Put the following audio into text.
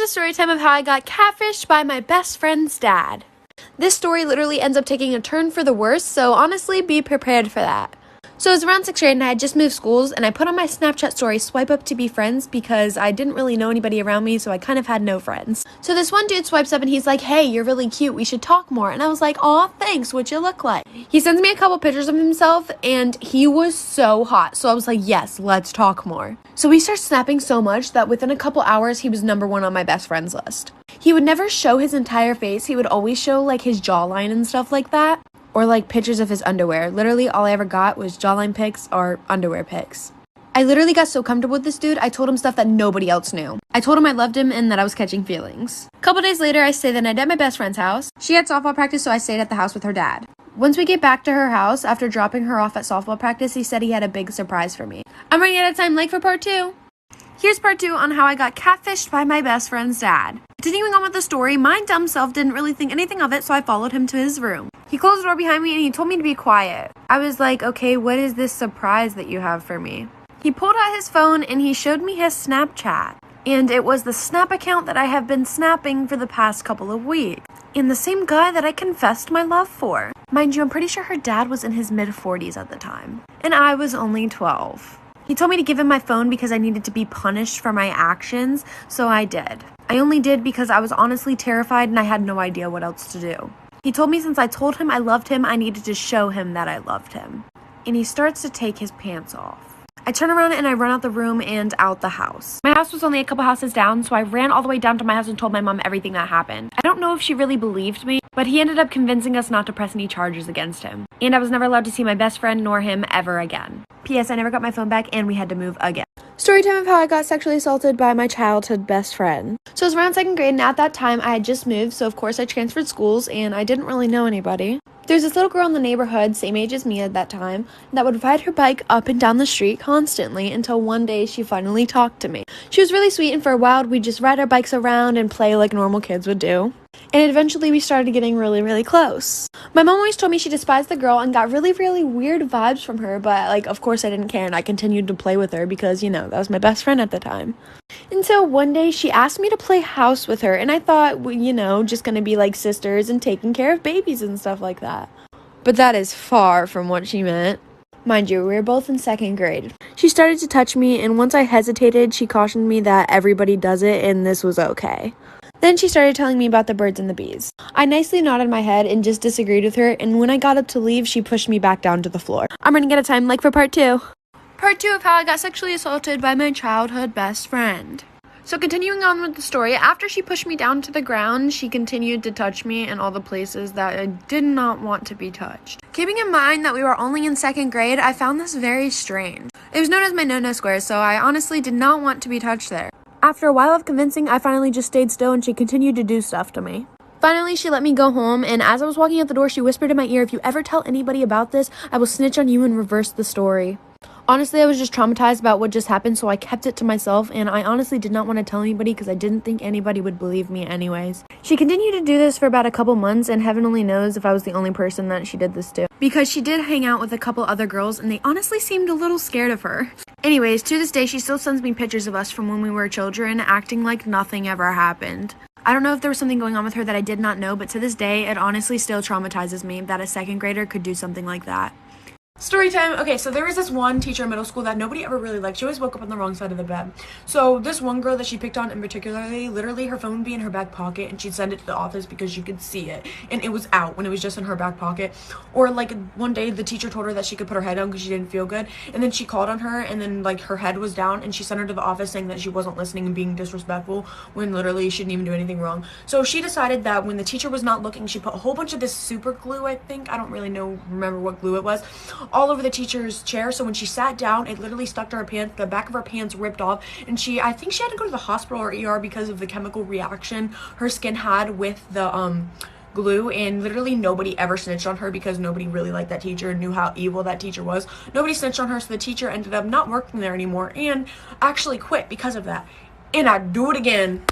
Here's a story time of how I got catfished by my best friend's dad. This story literally ends up taking a turn for the worse, so honestly, be prepared for that. So it was around 6th grade and I had just moved schools, and I put on my Snapchat story swipe up to be friends because I didn't really know anybody around me, so I kind of had no friends. So this one dude swipes up and he's like, "Hey, you're really cute, we should talk more." And I was like, "Aw, thanks, what you look like?" He sends me a couple pictures of himself and he was so hot, so I was like, yes, let's talk more. So we start snapping so much that within a couple hours he was #1 on my best friends list. He would never show his entire face, he would always show like his jawline and stuff like that. Or like pictures of his underwear. Literally all I ever got was jawline pics or underwear pics. I literally got so comfortable with this dude, I told him stuff that nobody else knew. I told him I loved him and that I was catching feelings. A couple days later, I stayed the night at my best friend's house. She had softball practice, so I stayed at the house with her dad. Once we get back to her house, after dropping her off at softball practice, he said he had a big surprise for me. I'm running out of time, like for part 2. Here's part 2 on how I got catfished by my best friend's dad. Continuing on with the story, my dumb self didn't really think anything of it, so I followed him to his room. He closed the door behind me and he told me to be quiet. I was like, okay, what is this surprise that you have for me? He pulled out his phone and he showed me his Snapchat. And it was the Snap account that I have been snapping for the past couple of weeks. And the same guy that I confessed my love for. Mind you, I'm pretty sure her dad was in his mid-40s at the time. And I was only 12. He told me to give him my phone because I needed to be punished for my actions, so I did. I only did because I was honestly terrified and I had no idea what else to do. He told me since I told him I loved him, I needed to show him that I loved him. And he starts to take his pants off. I turn around and I run out the room and out the house. My house was only a couple houses down, so I ran all the way down to my house and told my mom everything that happened. I don't know if she really believed me, but he ended up convincing us not to press any charges against him. And I was never allowed to see my best friend nor him ever again. P.S. I never got my phone back and we had to move again. Story time of how I got sexually assaulted by my childhood best friend. So it was around 2nd grade and at that time I had just moved, so of course I transferred schools and I didn't really know anybody. There's this little girl in the neighborhood, same age as me at that time, that would ride her bike up and down the street constantly until one day she finally talked to me. She was really sweet and for a while we'd just ride our bikes around and play like normal kids would do. And eventually we started getting really close. My mom always told me she despised the girl and got really weird vibes from her, but like of course I didn't care and I continued to play with her because, you know, that was my best friend at the time. Until one day she asked me to play house with her and I thought, well, you know, just gonna be like sisters and taking care of babies and stuff like that. But that is far from what she meant. Mind you, we were both in 2nd grade. She started to touch me and once I hesitated, she cautioned me that everybody does it and this was okay. Then she started telling me about the birds and the bees. I nicely nodded my head and just disagreed with her, and when I got up to leave, she pushed me back down to the floor. I'm running out of time, like for part 2. Part 2 of how I got sexually assaulted by my childhood best friend. So continuing on with the story, after she pushed me down to the ground, she continued to touch me in all the places that I did not want to be touched. Keeping in mind that we were only in 2nd grade, I found this very strange. It was known as my no-no square, so I honestly did not want to be touched there. After a while of convincing, I finally just stayed still and she continued to do stuff to me. Finally, she let me go home, and as I was walking out the door, she whispered in my ear, "If you ever tell anybody about this, I will snitch on you and reverse the story." Honestly, I was just traumatized about what just happened, so I kept it to myself, and I honestly did not want to tell anybody because I didn't think anybody would believe me anyways. She continued to do this for about a couple months, and heaven only knows if I was the only person that she did this to. Because she did hang out with a couple other girls, and they honestly seemed a little scared of her. Anyways, to this day, she still sends me pictures of us from when we were children, acting like nothing ever happened. I don't know if there was something going on with her that I did not know, but to this day, it honestly still traumatizes me that a 2nd grader could do something like that. Story time. Okay, so there was this one teacher in middle school that nobody ever really liked. She always woke up on the wrong side of the bed. So this one girl that she picked on in particularly, literally her phone would be in her back pocket and she'd send it to the office because you could see it. And it was out when it was just in her back pocket. Or like one day the teacher told her that she could put her head down because she didn't feel good. And then she called on her and then like her head was down and she sent her to the office saying that she wasn't listening and being disrespectful when literally she didn't even do anything wrong. So she decided that when the teacher was not looking, she put a whole bunch of this super glue, I think. I don't really remember what glue it was. All over the teacher's chair, so when she sat down, it literally stuck to her pants. The back of her pants ripped off, and I think she had to go to the hospital or ER because of the chemical reaction her skin had with the glue. And literally nobody ever snitched on her because nobody really liked that teacher and knew how evil that teacher was. Nobody snitched on her, so the teacher ended up not working there anymore and actually quit because of that. And I'd do it again.